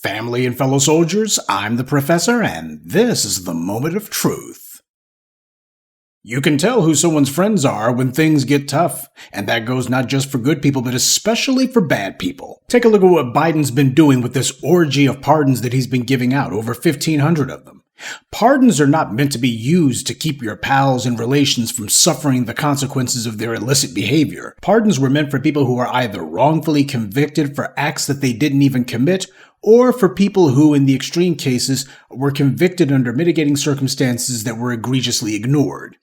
Family and fellow soldiers, I'm the professor, and this is the moment of truth. You can tell who someone's friends are when things get tough, and that goes not just for good people, but especially for bad people. Take a look at what Biden's been doing with this orgy of pardons that he's been giving out, over 1,500 of them. Pardons are not meant to be used to keep your pals and relations from suffering the consequences of their illicit behavior. Pardons were meant for people who are either wrongfully convicted for acts that they didn't even commit, or for people who, in the extreme cases, were convicted under mitigating circumstances that were egregiously ignored.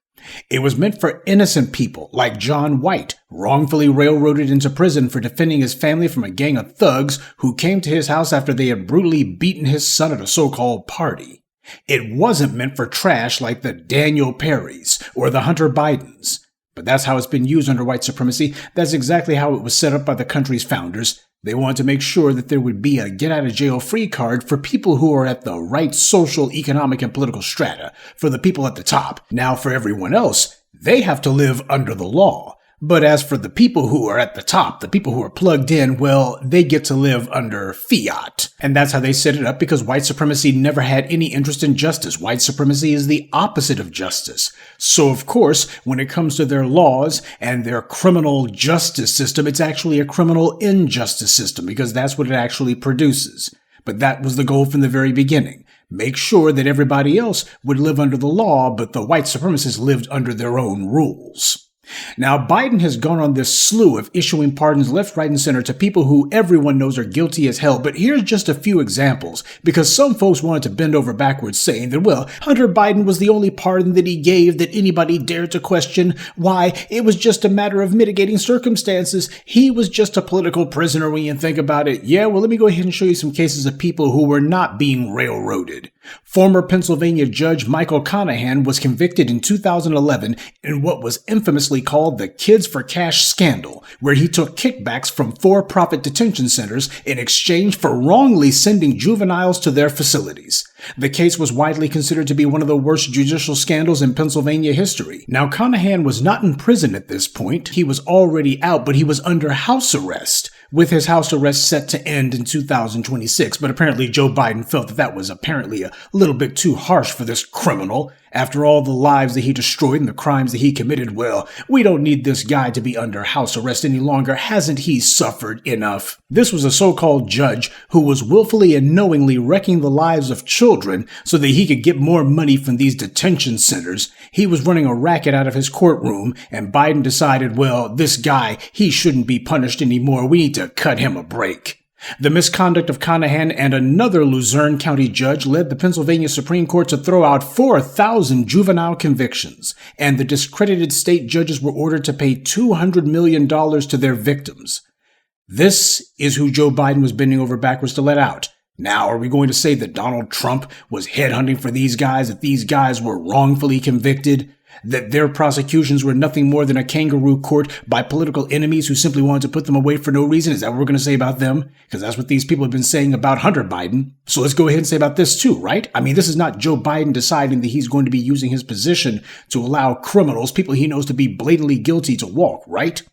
It was meant for innocent people, like John White, wrongfully railroaded into prison for defending his family from a gang of thugs who came to his house after they had brutally beaten his son at a so-called party. It wasn't meant for trash like the Daniel Perrys or the Hunter Bidens. But that's how it's been used under white supremacy. That's exactly how it was set up by the country's founders. They wanted to make sure that there would be a get-out-of-jail-free card for people who are at the right social, economic, and political strata, for the people at the top. Now, for everyone else, they have to live under the law. But as for the people who are at the top, the people who are plugged in, well, they get to live under fiat. And that's how they set it up, because white supremacy never had any interest in justice. White supremacy is the opposite of justice. So, of course, when it comes to their laws and their criminal justice system, it's actually a criminal injustice system, because that's what it actually produces. But that was the goal from the very beginning. Make sure that everybody else would live under the law, but the white supremacists lived under their own rules. Now, Biden has gone on this slew of issuing pardons left, right, and center to people who everyone knows are guilty as hell, but here's just a few examples, because some folks wanted to bend over backwards saying that, well, Hunter Biden was the only pardon that he gave that anybody dared to question. Why? It was just a matter of mitigating circumstances. He was just a political prisoner when you think about it. Yeah, well, let me go ahead and show you some cases of people who were not being railroaded. Former Pennsylvania Judge Michael Conahan was convicted in 2011 in what was infamously called the Kids for Cash scandal, where he took kickbacks from for-profit detention centers in exchange for wrongly sending juveniles to their facilities. The case was widely considered to be one of the worst judicial scandals in Pennsylvania history. Now, Conahan was not in prison at this point. He was already out, but he was under house arrest, with his house arrest set to end in 2026. But apparently Joe Biden felt that was apparently a little bit too harsh for this criminal. After all the lives that he destroyed and the crimes that he committed, well, we don't need this guy to be under house arrest any longer. Hasn't he suffered enough? This was a so-called judge who was willfully and knowingly wrecking the lives of children so that he could get more money from these detention centers. He was running a racket out of his courtroom, and Biden decided, well, this guy, he shouldn't be punished anymore. We need to cut him a break. The misconduct of Conahan and another Luzerne County judge led the Pennsylvania Supreme Court to throw out 4,000 juvenile convictions, and the discredited state judges were ordered to pay $200 million to their victims. This is who Joe Biden was bending over backwards to let out. Now, are we going to say that Donald Trump was headhunting for these guys, that these guys were wrongfully convicted? That their prosecutions were nothing more than a kangaroo court by political enemies who simply wanted to put them away for no reason? Is that what we're going to say about them? Because that's what these people have been saying about Hunter Biden. So let's go ahead and say about this too, right? I mean, this is not Joe Biden deciding that he's going to be using his position to allow criminals, people he knows to be blatantly guilty, to walk, right?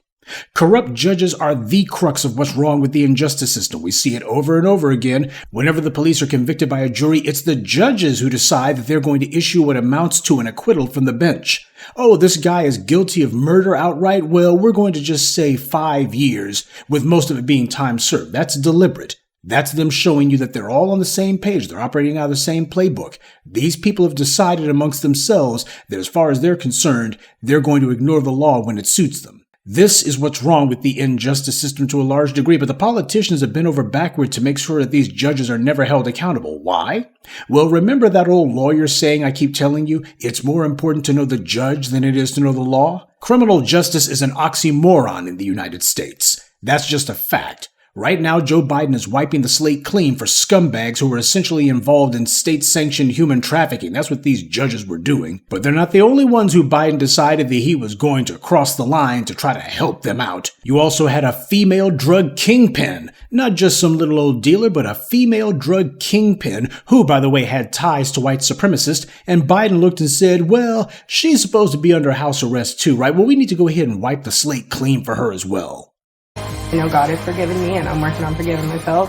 Corrupt judges are the crux of what's wrong with the injustice system. We see it over and over again. Whenever the police are convicted by a jury, it's the judges who decide that they're going to issue what amounts to an acquittal from the bench. Oh, this guy is guilty of murder outright? Well, we're going to just say 5 years, with most of it being time served. That's deliberate. That's them showing you that they're all on the same page. They're operating out of the same playbook. These people have decided amongst themselves that as far as they're concerned, they're going to ignore the law when it suits them. This is what's wrong with the injustice system to a large degree, but the politicians have bent over backward to make sure that these judges are never held accountable. Why? Well, remember that old lawyer saying I keep telling you, it's more important to know the judge than it is to know the law? Criminal justice is an oxymoron in the United States. That's just a fact. Right now, Joe Biden is wiping the slate clean for scumbags who were essentially involved in state-sanctioned human trafficking. That's what these judges were doing. But they're not the only ones who Biden decided that he was going to cross the line to try to help them out. You also had a female drug kingpin. Not just some little old dealer, but a female drug kingpin who, by the way, had ties to white supremacists. And Biden looked and said, well, she's supposed to be under house arrest too, right? Well, we need to go ahead and wipe the slate clean for her as well. I know God has forgiven me, and I'm working on forgiving myself.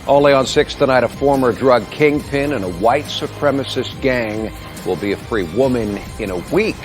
Only on 6 tonight, a former drug kingpin and a white supremacist gang will be a free woman in a week.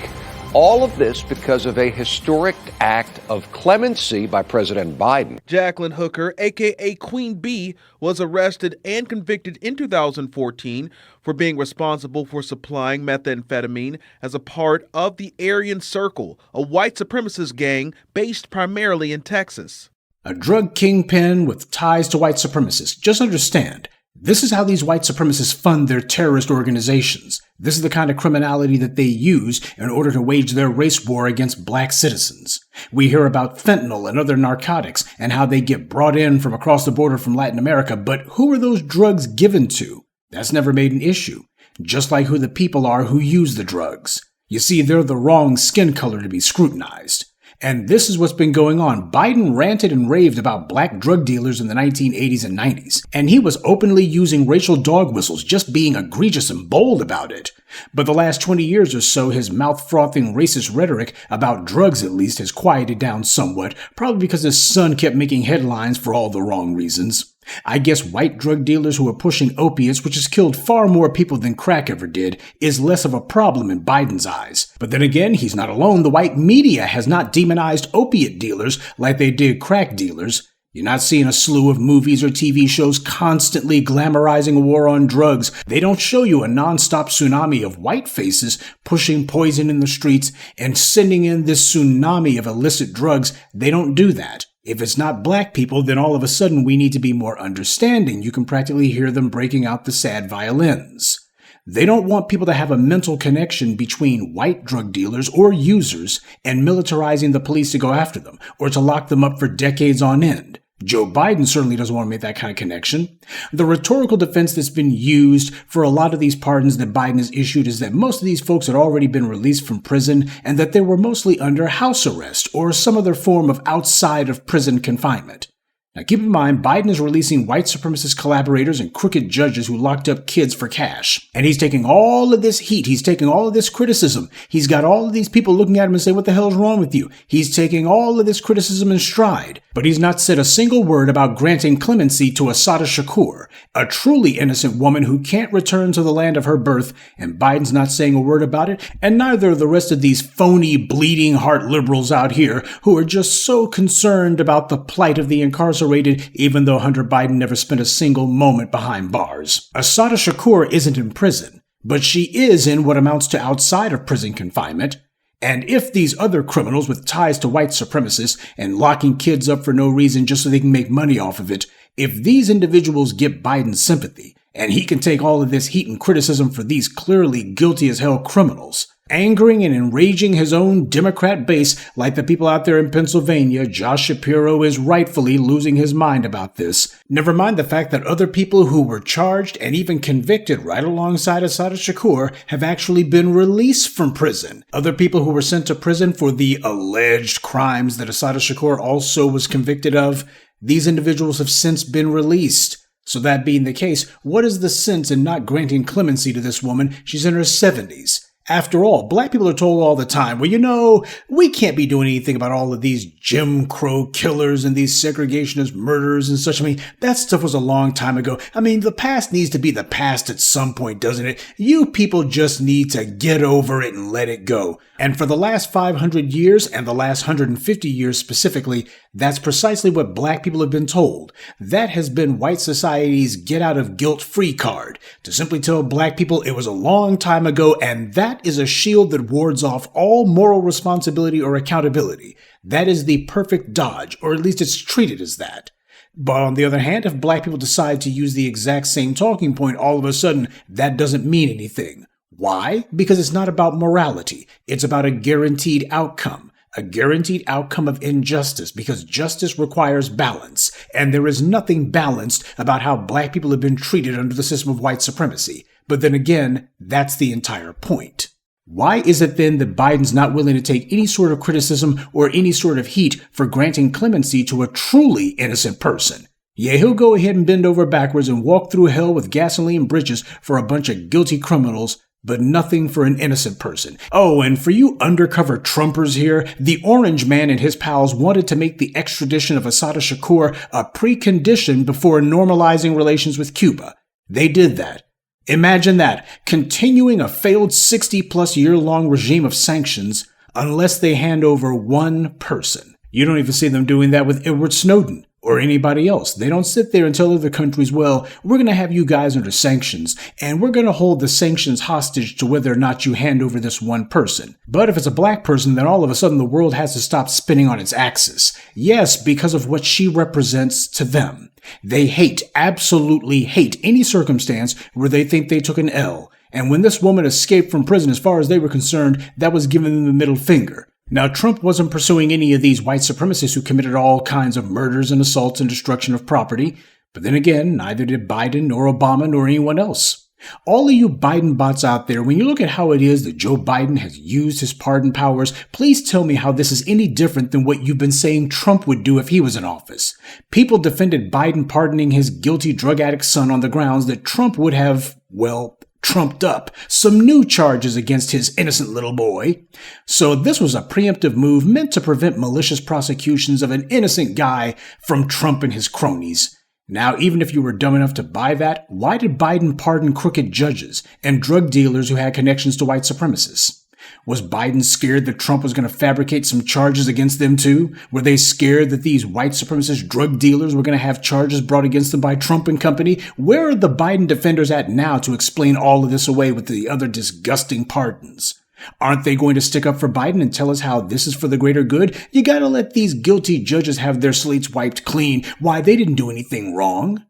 All of this because of a historic act of clemency by President Biden. Jacqueline Hooker, a.k.a. Queen Bee, was arrested and convicted in 2014 for being responsible for supplying methamphetamine as a part of the Aryan Circle, a white supremacist gang based primarily in Texas. A drug kingpin with ties to white supremacists. Just understand, this is how these white supremacists fund their terrorist organizations. This is the kind of criminality that they use in order to wage their race war against black citizens. We hear about fentanyl and other narcotics and how they get brought in from across the border from Latin America, but who are those drugs given to? That's never made an issue. Just like who the people are who use the drugs. You see, they're the wrong skin color to be scrutinized. And this is what's been going on. Biden ranted and raved about black drug dealers in the 1980s and 90s, and he was openly using racial dog whistles, just being egregious and bold about it. But the last 20 years or so, his mouth-frothing racist rhetoric, about drugs at least, has quieted down somewhat, probably because his son kept making headlines for all the wrong reasons. I guess white drug dealers who are pushing opiates, which has killed far more people than crack ever did, is less of a problem in Biden's eyes. But then again, he's not alone. The white media has not demonized opiate dealers like they did crack dealers. You're not seeing a slew of movies or TV shows constantly glamorizing a war on drugs. They don't show you a nonstop tsunami of white faces pushing poison in the streets and sending in this tsunami of illicit drugs. They don't do that. If it's not black people, then all of a sudden we need to be more understanding. You can practically hear them breaking out the sad violins. They don't want people to have a mental connection between white drug dealers or users and militarizing the police to go after them or to lock them up for decades on end. Joe Biden certainly doesn't want to make that kind of connection. The rhetorical defense that's been used for a lot of these pardons that Biden has issued is that most of these folks had already been released from prison and that they were mostly under house arrest or some other form of outside of prison confinement. Now keep in mind, Biden is releasing white supremacist collaborators and crooked judges who locked up kids for cash. And he's taking all of this heat. He's taking all of this criticism. He's got all of these people looking at him and saying, what the hell is wrong with you? He's taking all of this criticism in stride. But he's not said a single word about granting clemency to Assata Shakur, a truly innocent woman who can't return to the land of her birth. And Biden's not saying a word about it. And neither are the rest of these phony, bleeding heart liberals out here who are just so concerned about the plight of the incarcerated, even though Hunter Biden never spent a single moment behind bars. Assata Shakur isn't in prison, but she is in what amounts to outside of prison confinement. And if these other criminals with ties to white supremacists and locking kids up for no reason just so they can make money off of it, if these individuals get Biden's sympathy, and he can take all of this heat and criticism for these clearly guilty as hell criminals, angering and enraging his own Democrat base like the people out there in Pennsylvania, Josh Shapiro is rightfully losing his mind about this. Never mind the fact that other people who were charged and even convicted right alongside Assata Shakur have actually been released from prison. Other people who were sent to prison for the alleged crimes that Assata Shakur also was convicted of, these individuals have since been released. So that being the case, what is the sense in not granting clemency to this woman? She's in her 70s. After all, black people are told all the time, well, you know, we can't be doing anything about all of these Jim Crow killers and these segregationist murderers and such. I mean, that stuff was a long time ago. I mean, the past needs to be the past at some point, doesn't it? You people just need to get over it and let it go. And for the last 500 years and the last 150 years specifically, that's precisely what black people have been told. That has been white society's get out of guilt free card, to simply tell black people it was a long time ago, and that is a shield that wards off all moral responsibility or accountability. That is the perfect dodge, or at least it's treated as that. But on the other hand, if black people decide to use the exact same talking point, all of a sudden, that doesn't mean anything. Why? Because it's not about morality. It's about a guaranteed outcome. A guaranteed outcome of injustice, because justice requires balance, and there is nothing balanced about how black people have been treated under the system of white supremacy. But then again, that's the entire point. Why is it then that Biden's not willing to take any sort of criticism or any sort of heat for granting clemency to a truly innocent person? Yeah, he'll go ahead and bend over backwards and walk through hell with gasoline bridges for a bunch of guilty criminals, but nothing for an innocent person. Oh, and for you undercover Trumpers here, the Orange Man and his pals wanted to make the extradition of Assata Shakur a precondition before normalizing relations with Cuba. They did that. Imagine that, continuing a failed 60-plus year-long regime of sanctions unless they hand over one person. You don't even see them doing that with Edward Snowden or anybody else. They don't sit there and tell other countries, well, we're going to have you guys under sanctions, and we're going to hold the sanctions hostage to whether or not you hand over this one person. But if it's a black person, then all of a sudden the world has to stop spinning on its axis. Yes, because of what she represents to them. They hate, absolutely hate any circumstance where they think they took an L. And when this woman escaped from prison, as far as they were concerned, that was giving them the middle finger. Now, Trump wasn't pursuing any of these white supremacists who committed all kinds of murders and assaults and destruction of property. But then again, neither did Biden nor Obama nor anyone else. All of you Biden bots out there, when you look at how it is that Joe Biden has used his pardon powers, please tell me how this is any different than what you've been saying Trump would do if he was in office. People defended Biden pardoning his guilty drug addict son on the grounds that Trump would have, well, trumped up some new charges against his innocent little boy. So this was a preemptive move meant to prevent malicious prosecutions of an innocent guy from Trump and his cronies. Now, even if you were dumb enough to buy that, why did Biden pardon crooked judges and drug dealers who had connections to white supremacists? Was Biden scared that Trump was going to fabricate some charges against them too? Were they scared that these white supremacist drug dealers were going to have charges brought against them by Trump and company? Where are the Biden defenders at now to explain all of this away with the other disgusting pardons? Aren't they going to stick up for Biden and tell us how this is for the greater good? You gotta let these guilty judges have their slates wiped clean. Why, they didn't do anything wrong.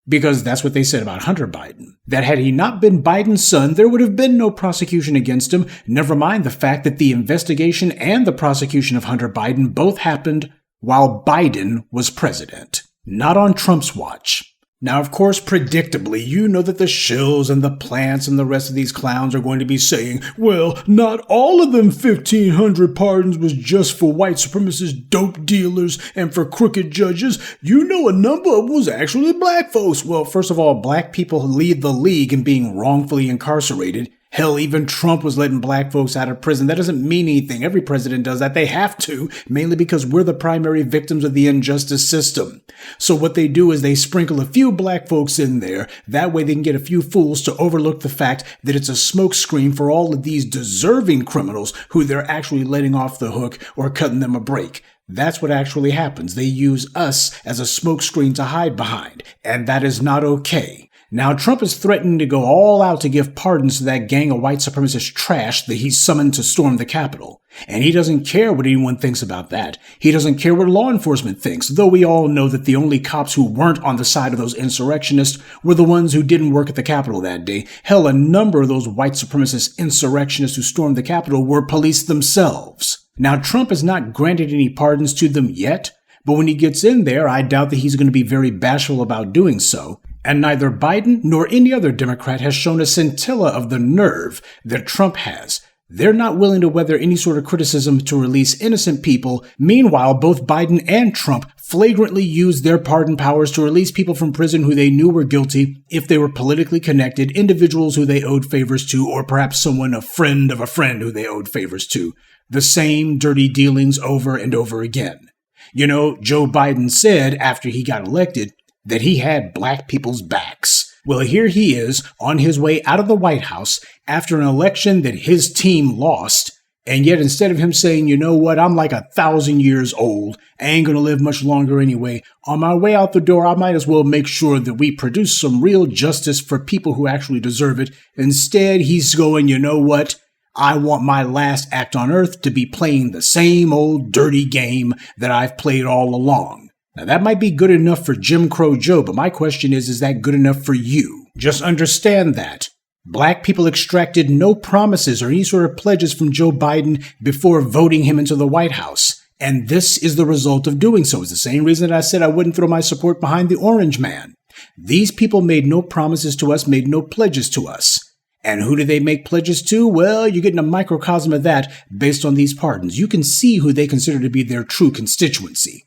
Because that's what they said about Hunter Biden. That had he not been Biden's son, there would have been no prosecution against him. Never mind the fact that the investigation and the prosecution of Hunter Biden both happened while Biden was president. Not on Trump's watch. Now, of course, predictably, you know that the shills and the plants and the rest of these clowns are going to be saying, well, not all of them 1,500 pardons was just for white supremacist dope dealers and for crooked judges. You know, a number of them was actually black folks. Well, first of all, black people lead the league in being wrongfully incarcerated. Hell, even Trump was letting black folks out of prison. That doesn't mean anything. Every president does that. They have to, mainly because we're the primary victims of the injustice system. So what they do is they sprinkle a few black folks in there. That way they can get a few fools to overlook the fact that it's a smokescreen for all of these deserving criminals who they're actually letting off the hook or cutting them a break. That's what actually happens. They use us as a smokescreen to hide behind, and that is not okay. Now, Trump is threatening to go all out to give pardons to that gang of white supremacist trash that he summoned to storm the Capitol. And he doesn't care what anyone thinks about that. He doesn't care what law enforcement thinks, though we all know that the only cops who weren't on the side of those insurrectionists were the ones who didn't work at the Capitol that day. Hell, a number of those white supremacist insurrectionists who stormed the Capitol were police themselves. Now, Trump has not granted any pardons to them yet, but when he gets in there, I doubt that he's going to be very bashful about doing so. And neither Biden nor any other Democrat has shown a scintilla of the nerve that Trump has. They're not willing to weather any sort of criticism to release innocent people. Meanwhile, both Biden and Trump flagrantly used their pardon powers to release people from prison who they knew were guilty if they were politically connected, individuals who they owed favors to, or perhaps someone, a friend of a friend who they owed favors to. The same dirty dealings over and over again. You know, Joe Biden said after he got elected that he had black people's backs. Well, here he is on his way out of the White House after an election that his team lost. And yet instead of him saying, you know what, I'm like 1,000 years old, I ain't going to live much longer anyway. On my way out the door, I might as well make sure that we produce some real justice for people who actually deserve it. Instead, he's going, you know what? I want my last act on earth to be playing the same old dirty game that I've played all along. Now, that might be good enough for Jim Crow Joe, but my question is that good enough for you? Just understand that. Black people extracted no promises or any sort of pledges from Joe Biden before voting him into the White House. And this is the result of doing so. It's the same reason that I said I wouldn't throw my support behind the Orange Man. These people made no promises to us, made no pledges to us. And who do they make pledges to? Well, you're getting a microcosm of that based on these pardons. You can see who they consider to be their true constituency.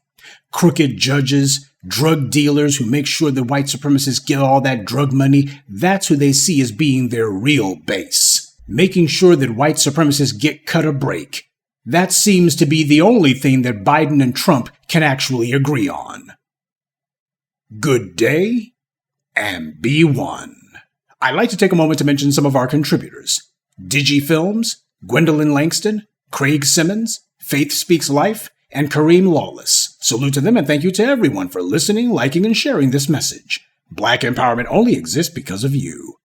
Crooked judges, drug dealers who make sure that white supremacists get all that drug money, that's who they see as being their real base. making sure that white supremacists get cut a break. That seems to be the only thing that Biden and Trump can actually agree on. Good day, and be one. I'd like to take a moment to mention some of our contributors. DigiFilms, Gwendolyn Langston, Craig Simmons, Faith Speaks Life, and Kareem Lawless. Salute to them and thank you to everyone for listening, liking, and sharing this message. Black empowerment only exists because of you.